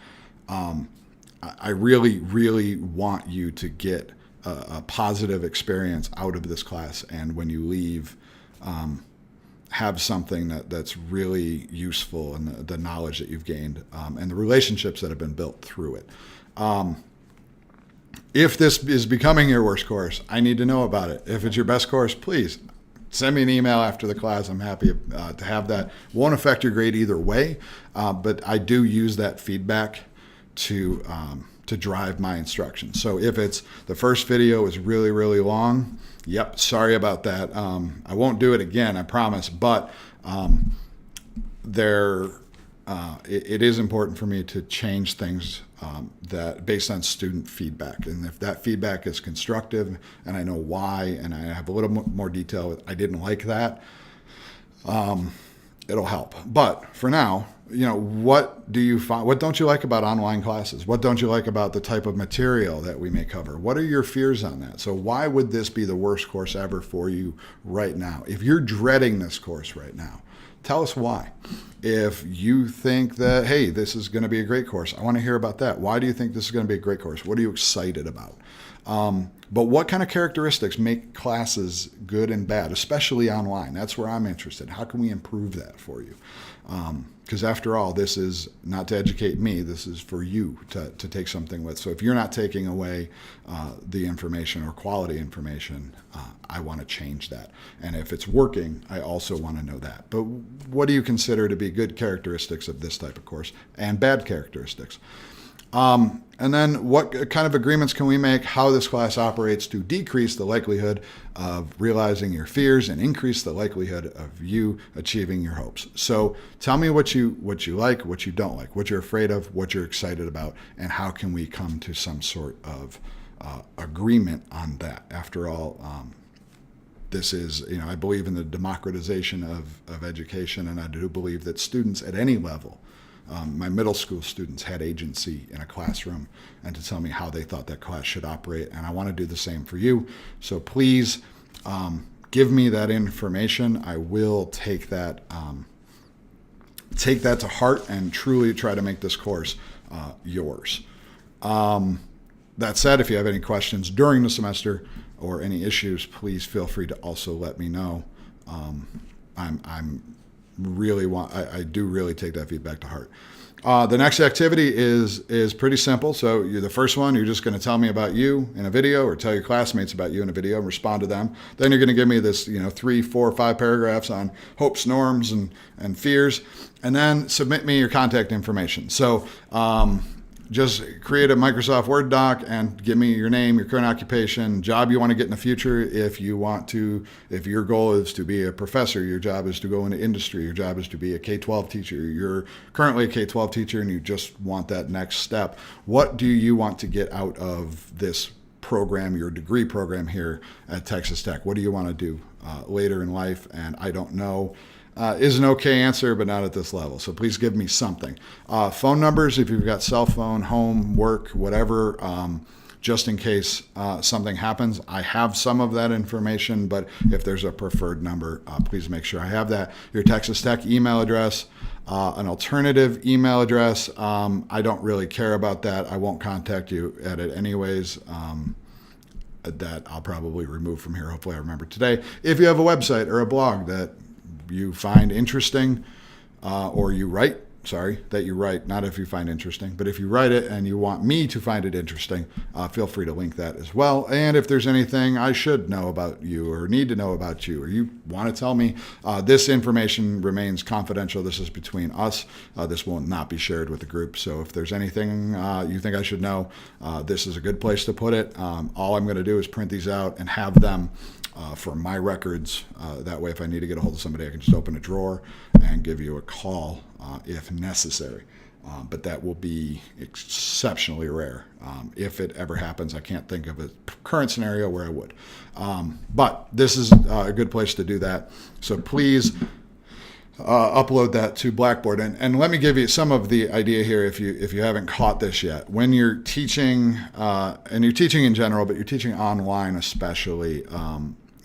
I really, really want you to get a positive experience out of this class, and when you leave, have something that's really useful in the knowledge that you've gained and the relationships that have been built through it. If this is becoming your worst course, I need to know about it. If it's your best course, please send me an email after the class. I'm happy to have that. Won't affect your grade either way, but I do use that feedback to drive my instruction. So if it's the first video is really, really long, yep, sorry about that. I won't do it again, I promise. But it is important for me to change things that based on student feedback. And if that feedback is constructive and I know why, and I have a little more detail, I didn't like that, it'll help. But for now, what do you find? What don't you like about online classes? What don't you like about the type of material that we may cover? What are your fears on that? So why would this be the worst course ever for you right now? If you're dreading this course right now, tell us why. If you think that, hey, this is going to be a great course, I want to hear about that. Why do you think this is going to be a great course? What are you excited about? But what kind of characteristics make classes good and bad, especially online? That's where I'm interested. How can we improve that for you? Because after all, this is not to educate me. This is for you to take something with. So if you're not taking away the information or quality information, I want to change that. And if it's working, I also want to know that. But what do you consider to be good characteristics of this type of course and bad characteristics? And then what kind of agreements can we make how this class operates to decrease the likelihood of realizing your fears and increase the likelihood of you achieving your hopes? So tell me what you like, what you don't like, what you're afraid of, what you're excited about, and how can we come to some sort of agreement on that? After all, this is, I believe in the democratization of education, and I do believe that students at any level, my middle school students had agency in a classroom and to tell me how they thought that class should operate. And I want to do the same for you. So please give me that information. I will take that to heart and truly try to make this course yours. That said, if you have any questions during the semester or any issues, please feel free to also let me know. I do really take that feedback to heart. The next activity is pretty simple. So you're the first one, you're just going to tell me about you in a video, or tell your classmates about you in a video and respond to them. Then you're going to give me this, 3, 4, 5 paragraphs on hopes, norms, and fears, and then submit me your contact information. So just create a Microsoft Word doc and give me your name, your current occupation, job you want to get in the future. If your goal is to be a professor, your job is to go into industry, your job is to be a K-12 teacher, you're currently a K-12 teacher and you just want that next step. What do you want to get out of this program, your degree program here at Texas Tech? What do you want to do later in life? And I don't know. Is an okay answer, but not at this level. So please give me something. Phone numbers, if you've got cell phone, home, work, whatever, just in case something happens. I have some of that information, but if there's a preferred number, please make sure I have that. Your Texas Tech email address, an alternative email address. I don't really care about that. I won't contact you at it anyways. That I'll probably remove from here. Hopefully I remember today. If you have a website or a blog that you find interesting, or you write, that you write, not if you find interesting, but if you write it and you want me to find it interesting, feel free to link that as well. And if there's anything I should know about you or need to know about you, or you want to tell me, this information remains confidential. This is between us. This will not be shared with the group. So if there's anything you think I should know, this is a good place to put it. All I'm going to do is print these out and have them for my records. That way, if I need to get a hold of somebody, I can just open a drawer and give you a call if necessary. But that will be exceptionally rare. If it ever happens, I can't think of a current scenario where I would. But this is a good place to do that. So please upload that to Blackboard. And let me give you some of the idea here if you haven't caught this yet. When you're teaching, and you're teaching in general, but you're teaching online especially,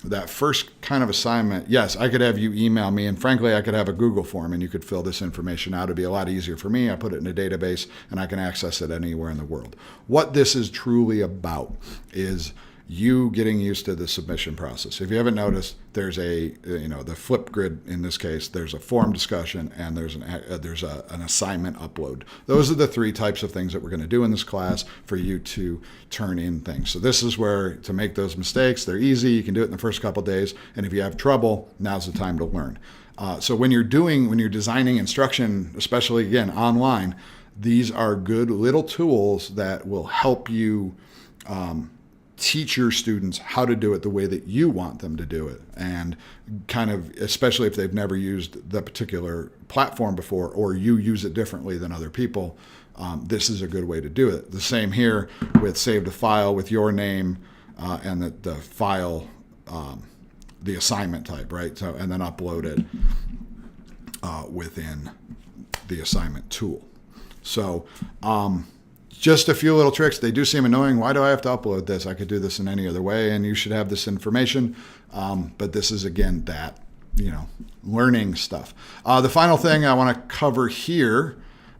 that first kind of assignment, yes, I could have you email me, and frankly, I could have a Google form and you could fill this information out. It'd be a lot easier for me. I put it in a database and I can access it anywhere in the world. What this is truly about is you getting used to the submission process. If you haven't noticed, there's the Flipgrid in this case, there's a forum discussion and there's an assignment upload. Those are the three types of things that we're going to do in this class for you to turn in things. So this is where to make those mistakes, they're easy. You can do it in the first couple of days. And if you have trouble, now's the time to learn. So when you're designing instruction, especially again, online, these are good little tools that will help you teach your students how to do it the way that you want them to do it. And kind of, especially if they've never used the particular platform before, or you use it differently than other people, this is a good way to do it. The same here with save the file with your name and the file, the assignment type, right? So, and then upload it within the assignment tool. So, just a few little tricks. They do seem annoying. Why do I have to upload this? I could do this in any other way, and you should have this information. But this is, again, that, learning stuff. The final thing I want to cover here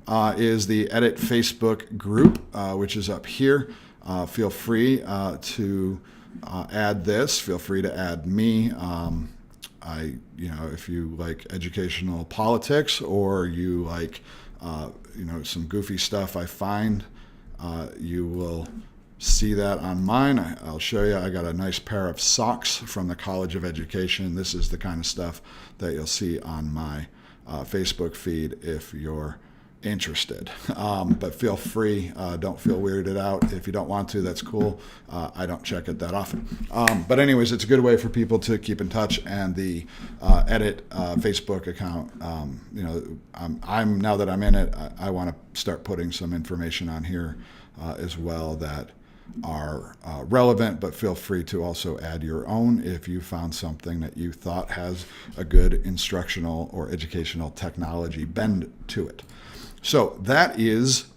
is the Edit Facebook group, which is up here. Feel free to add this. Feel free to add me. If you like educational politics, or you like, some goofy stuff I find, you will see that on mine. I'll show you. I got a nice pair of socks from the College of Education. This is the kind of stuff that you'll see on my Facebook feed if you're interested. But feel free. Don't feel weirded out. If you don't want to, that's cool. I don't check it that often. But anyways, it's a good way for people to keep in touch. And the Edit Facebook account, I'm now that I'm in it, I want to start putting some information on here as well that are relevant, but feel free to also add your own if you found something that you thought has a good instructional or educational technology bend to it. So that is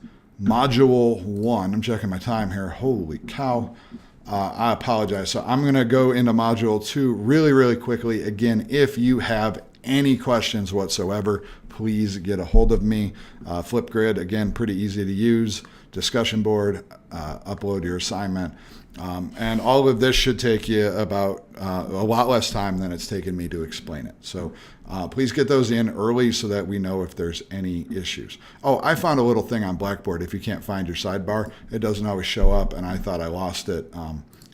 Module 1. I'm checking my time here. Holy cow. I apologize. So I'm going to go into Module 2 really, really quickly. Again, if you have any questions whatsoever, please get a hold of me. Flipgrid, again, pretty easy to use. Discussion board, upload your assignment. And all of this should take you about a lot less time than it's taken me to explain it. So please get those in early so that we know if there's any issues. Oh, I found a little thing on Blackboard. If you can't find your sidebar, it doesn't always show up, and I thought I lost it.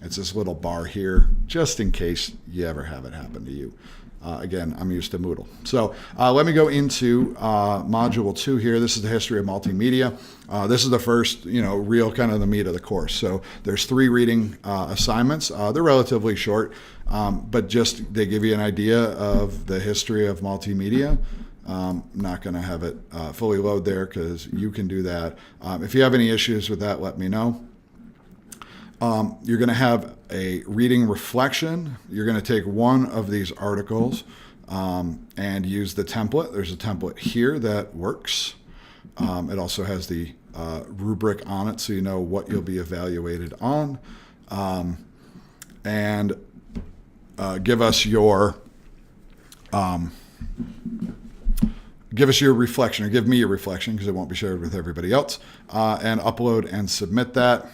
It's this little bar here, just in case you ever have it happen to you. Again, I'm used to Moodle. So let me go into Module 2 here. This is the history of multimedia. This is the first, real kind of the meat of the course. So there's 3 reading assignments. They're relatively short, but just they give you an idea of the history of multimedia. Not going to have it fully load there because you can do that. If you have any issues with that, let me know. You're going to have a reading reflection. You're going to take one of these articles and use the template. There's a template here that works. It also has the rubric on it so you know what you'll be evaluated on. And give us your give us your reflection, or give me your reflection, because it won't be shared with everybody else, and upload and submit that.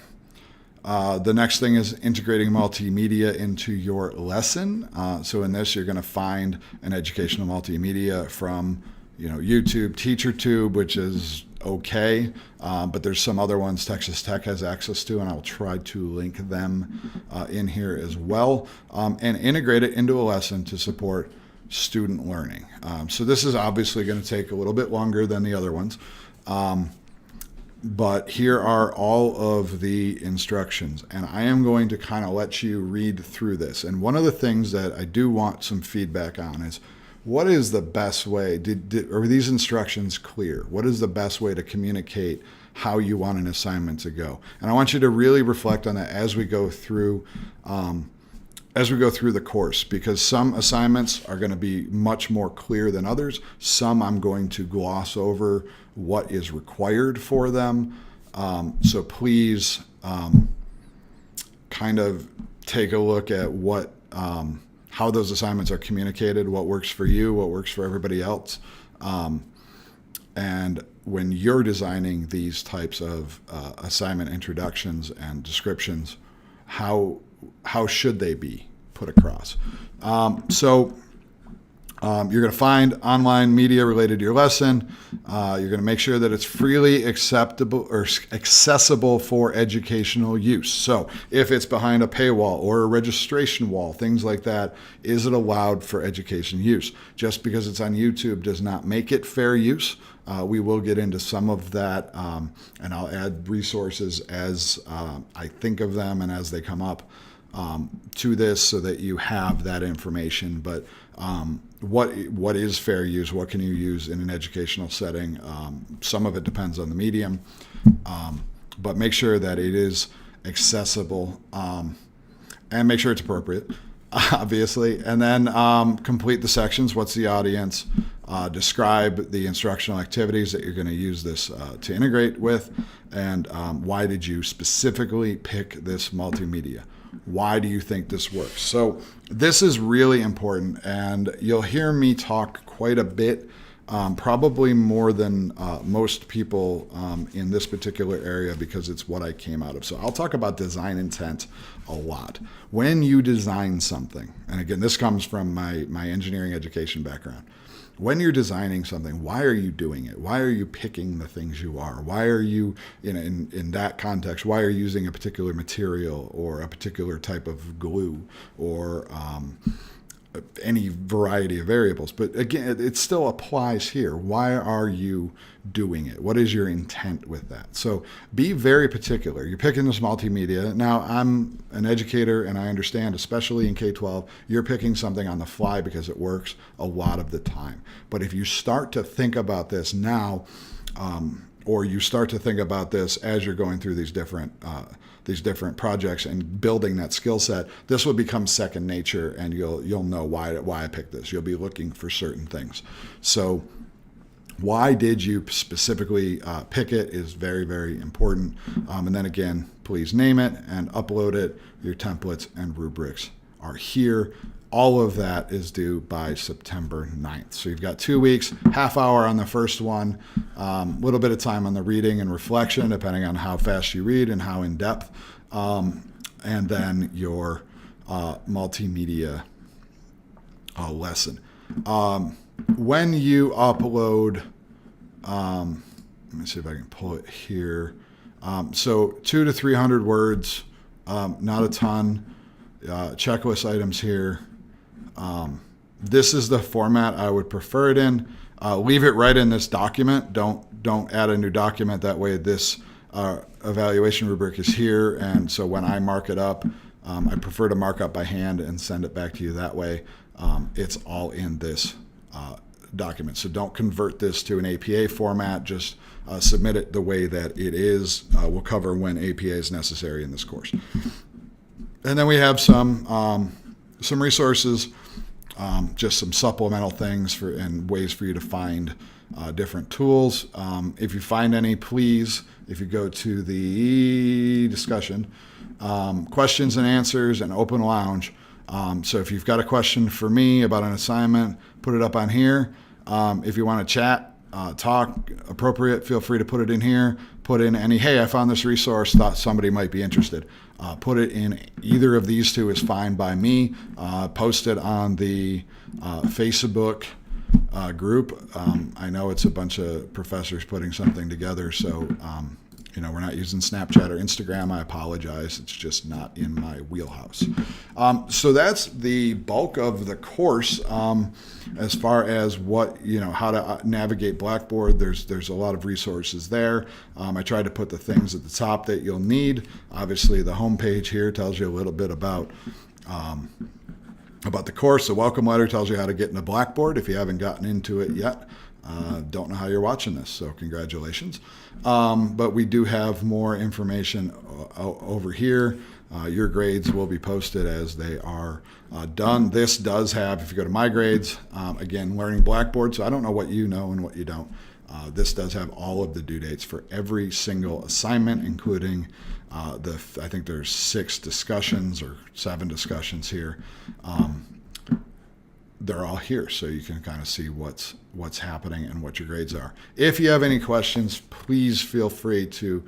The next thing is integrating multimedia into your lesson. So in this, you're going to find an educational multimedia from YouTube, TeacherTube, which is okay, but there's some other ones Texas Tech has access to, and I'll try to link them in here as well, and integrate it into a lesson to support student learning. So this is obviously going to take a little bit longer than the other ones, but here are all of the instructions, and I am going to kind of let you read through this. And one of the things that I do want some feedback on is, what is the best way? Are these instructions clear? What is the best way to communicate how you want an assignment to go? And I want you to really reflect on that as we go through the course, because some assignments are going to be much more clear than others. Some I'm going to gloss over what is required for them. So please kind of take a look at how those assignments are communicated, what works for you, what works for everybody else. And when you're designing these types of assignment introductions and descriptions, how should they be put across? You're going to find online media related to your lesson. You're going to make sure that it's freely acceptable or accessible for educational use. So if it's behind a paywall or a registration wall, things like that, is it allowed for education use? Just because it's on YouTube does not make it fair use. We will get into some of that, and I'll add resources as I think of them and as they come up to this, so that you have that information. But what is fair use? What can you use in an educational setting? Some of it depends on the medium, but make sure that it is accessible, and make sure it's appropriate, obviously. And then complete the sections. What's the audience? Describe the instructional activities that you're going to use this to integrate with, and why did you specifically pick this multimedia? Why do you think this works? So this is really important, and you'll hear me talk quite a bit, probably more than most people in this particular area, because it's what I came out of. So I'll talk about design intent a lot. When you design something, and again, this comes from my engineering education background. When you're designing something, why are you doing it? Why are you picking the things you are? Why are you, in that context, why are you using a particular material or a particular type of glue, or any variety of variables? But again, it still applies here. Why are you doing it? What is your intent with that? So be very particular. You're picking this multimedia. Now, I'm an educator, and I understand, especially in K-12, you're picking something on the fly because it works a lot of the time. But if you start to think about this now, or you start to think about this as you're going through these different projects and building that skill set, this will become second nature, and you'll know why I picked this. You'll be looking for certain things. So why did you specifically pick it is very, very important. And then again, please name it and upload it. Your templates and rubrics are here. All of that is due by September 9th. So you've got 2 weeks, half hour on the first one, little bit of time on the reading and reflection, depending on how fast you read and how in depth, and then your multimedia lesson. When you upload, let me see if I can pull it here. So 200 to 300 words, not a ton. Checklist items here. This is the format I would prefer it in. Leave it right in this document. Don't add a new document. That way this evaluation rubric is here, and so when I mark it up, I prefer to mark up by hand and send it back to you that way. It's all in this document. So don't convert this to an APA format. Just submit it the way that it is. We'll cover when APA is necessary in this course. And then we have some resources, just some supplemental things and ways for you to find different tools. If you find any, please, if you go to the discussion, questions and answers and open lounge. So if you've got a question for me about an assignment, put it up on here. If you want to chat, talk appropriate, feel free to put it in here. Put in any, hey, I found this resource, thought somebody might be interested. Put it in either of these two is fine by me. Post it on the Facebook group. I know it's a bunch of professors putting something together, so we're not using Snapchat or Instagram. I apologize. It's just not in my wheelhouse. So that's the bulk of the course. As far as what, how to navigate Blackboard, there's a lot of resources there. I tried to put the things at the top that you'll need. Obviously, the homepage here tells you a little bit about the course. The welcome letter tells you how to get into Blackboard if you haven't gotten into it yet. Don't know how you're watching this, so congratulations. But we do have more information over here. Your grades will be posted as they are done. This does have, if you go to My Grades, again, Learning Blackboard, so I don't know what you know and what you don't. This does have all of the due dates for every single assignment, including I think there's 6 discussions or 7 discussions here. They're all here, so you can kind of see what's happening and what your grades are. If you have any questions, please feel free to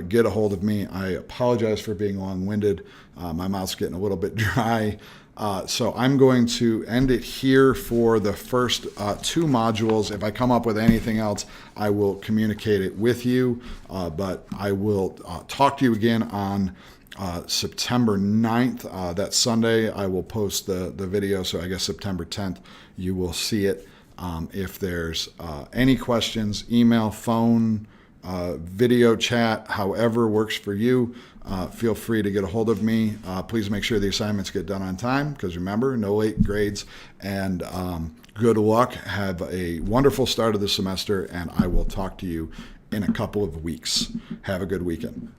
get a hold of me. I apologize for being long-winded. My mouth's getting a little bit dry. So I'm going to end it here for the first 2 modules. If I come up with anything else, I will communicate it with you. But I will talk to you again on September 9th, that Sunday. I will post the video, so I guess September 10th you will see it. If there's any questions, email, phone, video chat, however works for you, feel free to get a hold of me. Please make sure the assignments get done on time, because remember, no late grades. And good luck. Have a wonderful start of the semester, and I will talk to you in a couple of weeks. Have a good weekend.